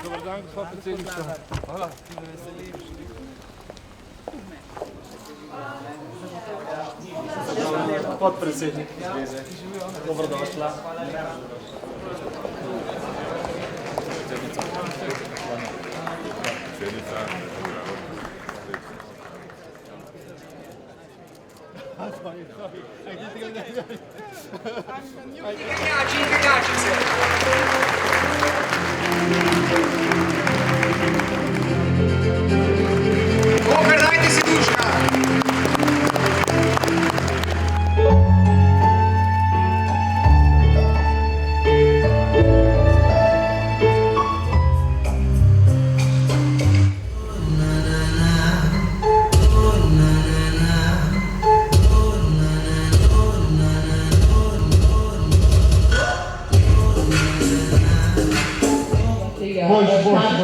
Dobar dan, gospod predsednica. Hvala. Podpredsednik zveze. Dobrodošla. Dajte si duška!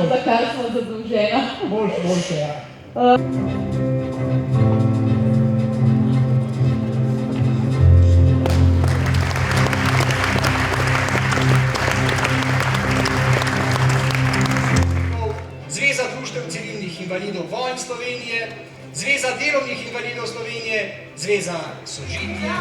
Za kar smo zadolžena. Boljše, ja. Zveza društev civilnih invalidov vojn Slovenije, Zveza delovnih invalidov Slovenije, Zveza Sožitje.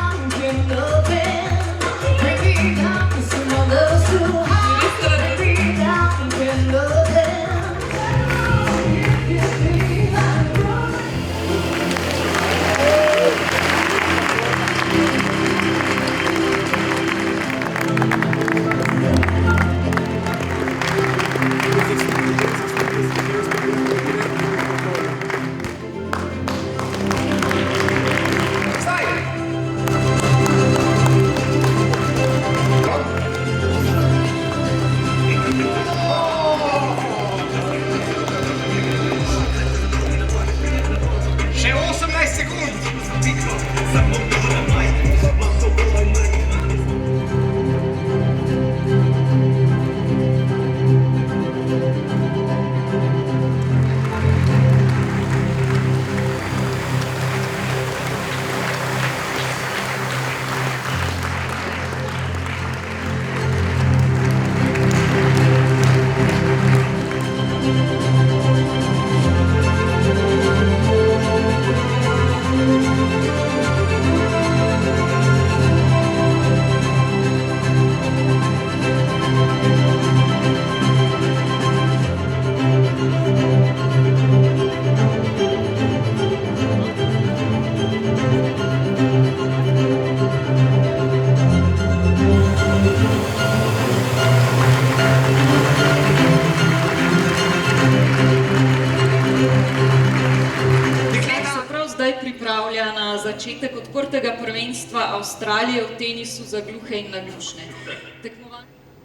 Pripravlja na začetek odprtega prvenstva Avstralije v tenisu za gluhe in naglušne.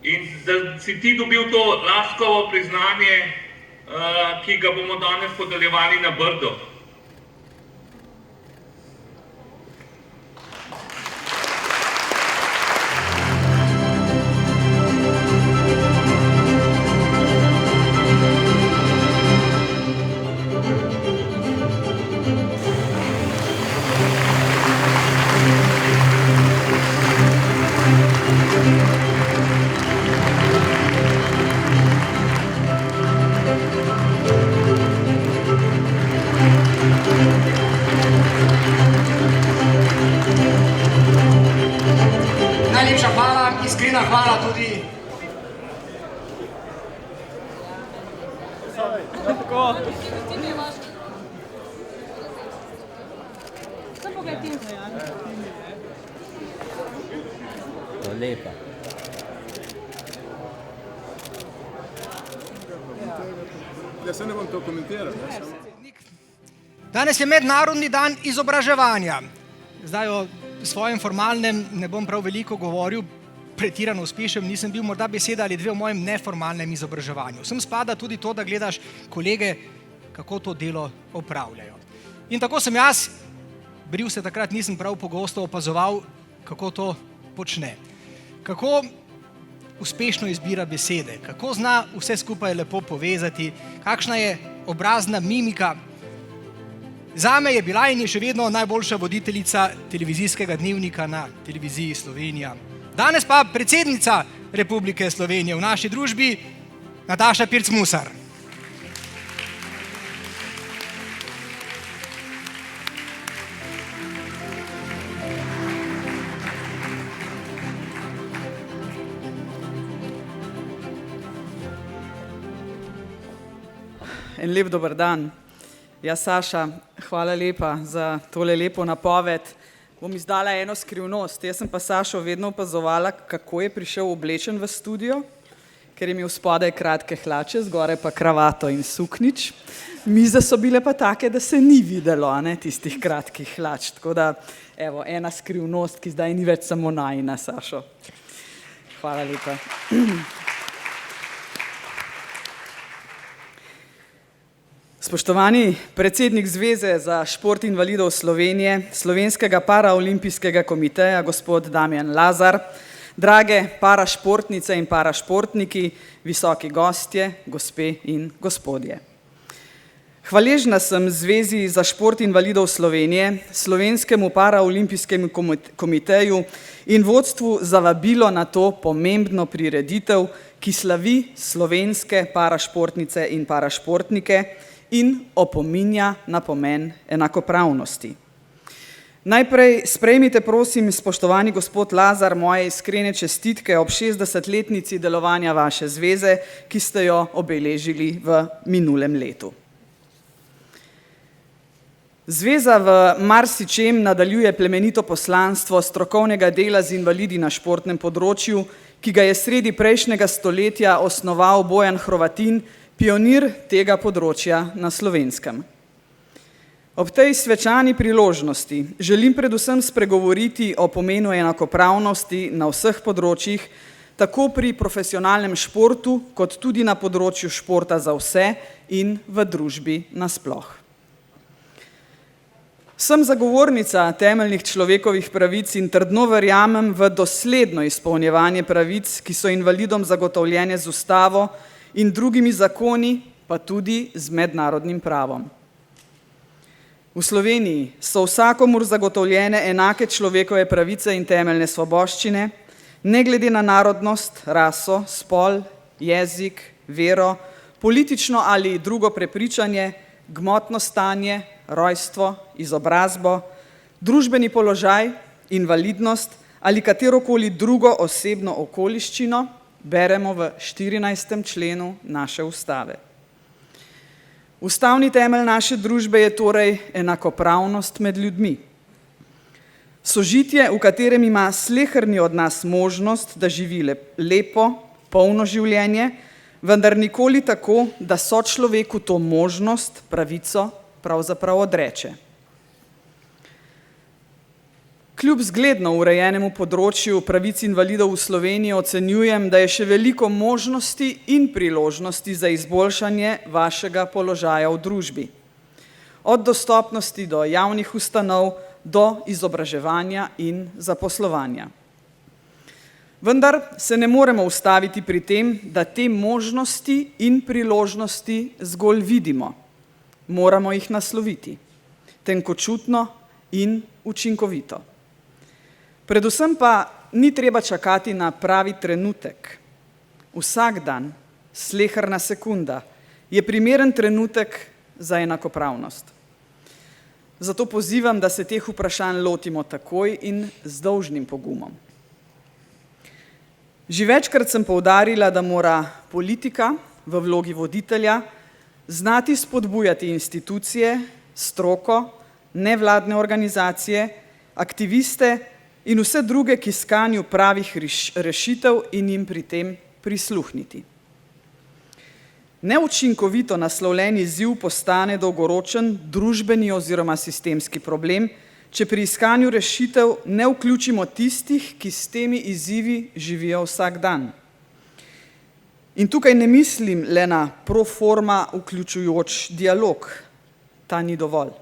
In da si ti dobil to laskovo priznanje, ki ga bomo danes podeljevali na Brdu. Najlepša hvala, iskrena hvala tudi. To je lepa. Ja se ne bom to komentiral. Danes je mednarodni dan izobraževanja. Zdaj o svojem formalnem ne bom prav veliko govoril, pretirano uspešen nisem bil, morda beseda ali dve o mojem neformalnem izobraževanju. Sem spada tudi to, da gledaš kolege, kako to delo opravljajo. In tako sem jaz, bril se takrat nisem prav pogosto opazoval, kako to počne. Kako uspešno izbira besede, kako zna vse skupaj lepo povezati, kakšna je obrazna mimika. Zame je bila in je še vedno najboljša voditeljica televizijskega dnevnika na televiziji Slovenija. Danes pa predsednica Republike Slovenije v naši družbi, Nataša Pirc Musar. En lep dober dan. Ja, Saša, hvala lepa za tole lepo napoved. Bom izdala eno skrivnost. Jaz sem pa Sašo vedno opazovala, kako je prišel oblečen v studio, ker je imel spodaj kratke hlače, zgoraj pa kravato in suknič. Mize so bile pa take, da se ni videlo, tistih kratkih hlač. Tako da, evo, ena skrivnost, ki zdaj ni več samo najina, Sašo. Hvala lepa. Spoštovani predsednik Zveze za šport invalidov Slovenije, Slovenskega paraolimpijskega komiteja, gospod Damjan Lazar, drage parašportnice in parašportniki, visoki gostje, gospe in gospodje. Hvaležna sem Zvezi za šport invalidov Slovenije, Slovenskemu paraolimpijskemu komiteju in vodstvu za vabilo na to pomembno prireditev, ki slavi slovenske parašportnice in parašportnike in opominja na pomen enakopravnosti. Najprej sprejmite, prosim, spoštovani gospod Lazar, moje iskrene čestitke ob 60-letnici delovanja vaše zveze, ki ste jo obeležili v minulem letu. Zveza v marsičem nadaljuje plemenito poslanstvo strokovnega dela z invalidi na športnem področju, ki ga je sredi prejšnjega stoletja osnoval Bojan Hrovatin, pionir tega področja na Slovenskem. Ob tej svečani priložnosti želim predvsem spregovoriti o pomenu enakopravnosti na vseh področjih, tako pri profesionalnem športu, kot tudi na področju športa za vse in v družbi nasploh. Sem zagovornica temeljnih človekovih pravic in trdno verjamem v dosledno izpolnjevanje pravic, ki so invalidom zagotovljene z ustavo in drugimi zakoni, pa tudi z mednarodnim pravom. V Sloveniji so vsakomur zagotovljene enake človekove pravice in temeljne svoboščine, ne glede na narodnost, raso, spol, jezik, vero, politično ali drugo prepričanje, gmotno stanje, rojstvo, izobrazbo, družbeni položaj, invalidnost ali katerokoli drugo osebno okoliščino, beremo v 14. členu naše ustave. Ustavni temelj naše družbe je torej enakopravnost med ljudmi. Sožitje, v katerem ima sleherni od nas možnost, da živi lepo, polno življenje, vendar nikoli tako, da sočloveku to možnost, pravico, pravzaprav odreče. Kljub zgledno urejenemu področju pravic invalidov v Sloveniji ocenjujem, da je še veliko možnosti in priložnosti za izboljšanje vašega položaja v družbi. Od dostopnosti do javnih ustanov do izobraževanja in zaposlovanja. Vendar se ne moremo ustaviti pri tem, da te možnosti in priložnosti zgolj vidimo. Moramo jih nasloviti, tenkočutno in učinkovito. Predvsem pa ni treba čakati na pravi trenutek. Vsak dan, sleherna sekunda, je primeren trenutek za enakopravnost. Zato pozivam, da se teh vprašanj lotimo takoj in z dolžnim pogumom. Že večkrat sem poudarila, da mora politika v vlogi voditelja znati spodbujati institucije, stroko, nevladne organizacije, aktiviste in vse druge, ki iskanju pravih rešitev in jim pri tem prisluhniti. Neučinkovito naslovljen izziv postane dolgoročen družbeni oziroma sistemski problem, če pri iskanju rešitev ne vključimo tistih, ki s temi izzivi živijo vsak dan. In tukaj ne mislim le na pro forma vključujoč dialog, ta ni dovolj.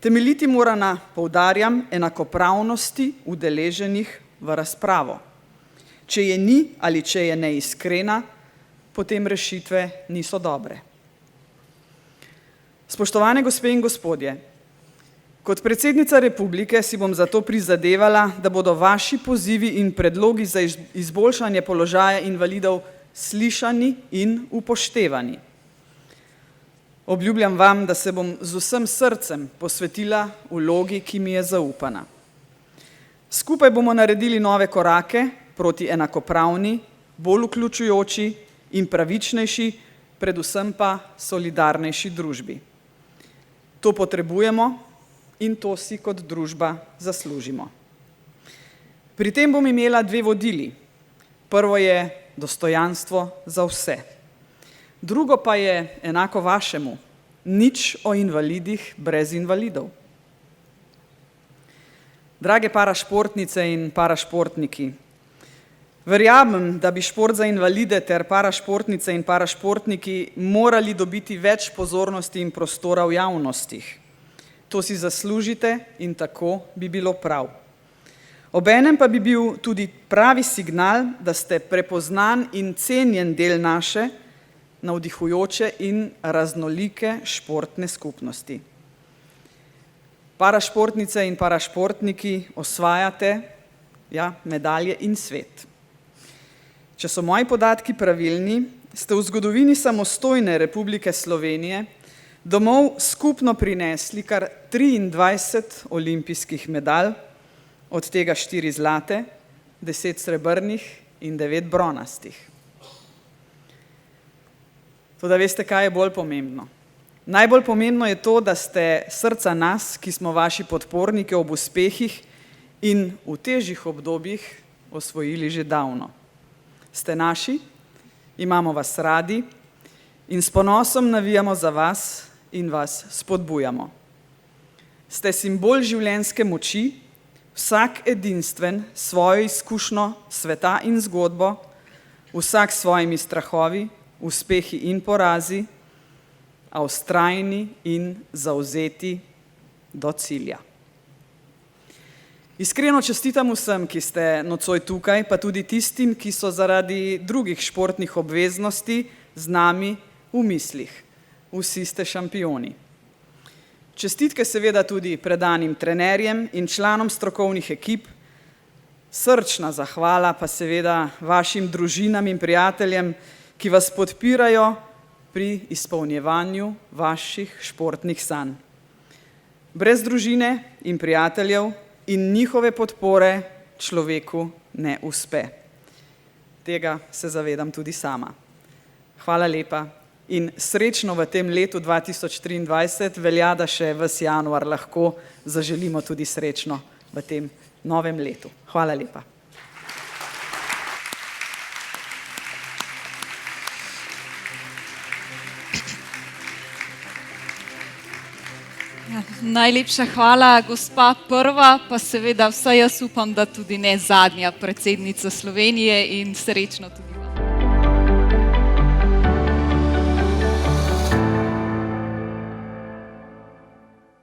Temeljiti mora na, poudarjam, enakopravnosti udeleženih v razpravo. Če je ni ali če je neiskrena, potem rešitve niso dobre. Spoštovane gospe in gospodje, Kot predsednica republike si bom zato prizadevala, da bodo vaši pozivi in predlogi za izboljšanje položaja invalidov slišani in upoštevani. Obljubljam vam, da se bom z vsem srcem posvetila vlogi, ki mi je zaupana. Skupaj bomo naredili nove korake proti enakopravni, bolj vključujoči in pravičnejši, predvsem pa solidarnejši družbi. To potrebujemo in to si kot družba zaslužimo. Pri tem bom imela dve vodili. Prvo je dostojanstvo za vse. Drugo pa je enako vašemu, nič o invalidih brez invalidov. Drage parašportnice in parašportniki, verjamem, da bi šport za invalide ter parašportnice in parašportniki morali dobiti več pozornosti in prostora v javnostih. To si zaslužite in tako bi bilo prav. Obenem pa bi bil tudi pravi signal, da ste prepoznan in cenjen del naše, navdihujoče in raznolike športne skupnosti. Parašportnice in parašportniki osvajate medalje in svet. Če so moji podatki pravilni, ste v zgodovini samostojne Republike Slovenije domov skupno prinesli kar 23 olimpijskih medalj, od tega 4 zlate, 10 srebrnih in 9 bronastih. Toda veste, kaj je bolj pomembno? Najbolj pomembno je to, da ste srca nas, ki smo vaši podporniki ob uspehih in v težjih obdobjih osvojili že davno. Ste naši, imamo vas radi in s ponosom navijamo za vas in vas spodbujamo. Ste simbol življenjske moči, vsak edinstven svojo izkušnjo sveta in zgodbo, vsak s svojimi strahovi, uspehi in porazi, a vztrajni in zavzeti do cilja. Iskreno čestitam vsem, ki ste nocoj tukaj, pa tudi tistim, ki so zaradi drugih športnih obveznosti z nami v mislih. Vsi ste šampioni. Čestitke seveda tudi predanim trenerjem in članom strokovnih ekip, srčna zahvala pa seveda vašim družinam in prijateljem, ki vas podpirajo pri izpolnjevanju vaših športnih sanj. Brez družine in prijateljev in njihove podpore človeku ne uspe. Tega se zavedam tudi sama. Hvala lepa in srečno v tem letu 2023, velja, da še ves januar lahko zaželimo tudi srečno v tem novem letu. Hvala lepa. Najlepša hvala, gospa prva, pa seveda vsaj jaz upam, da tudi ne zadnja predsednica Slovenije in srečno tudi.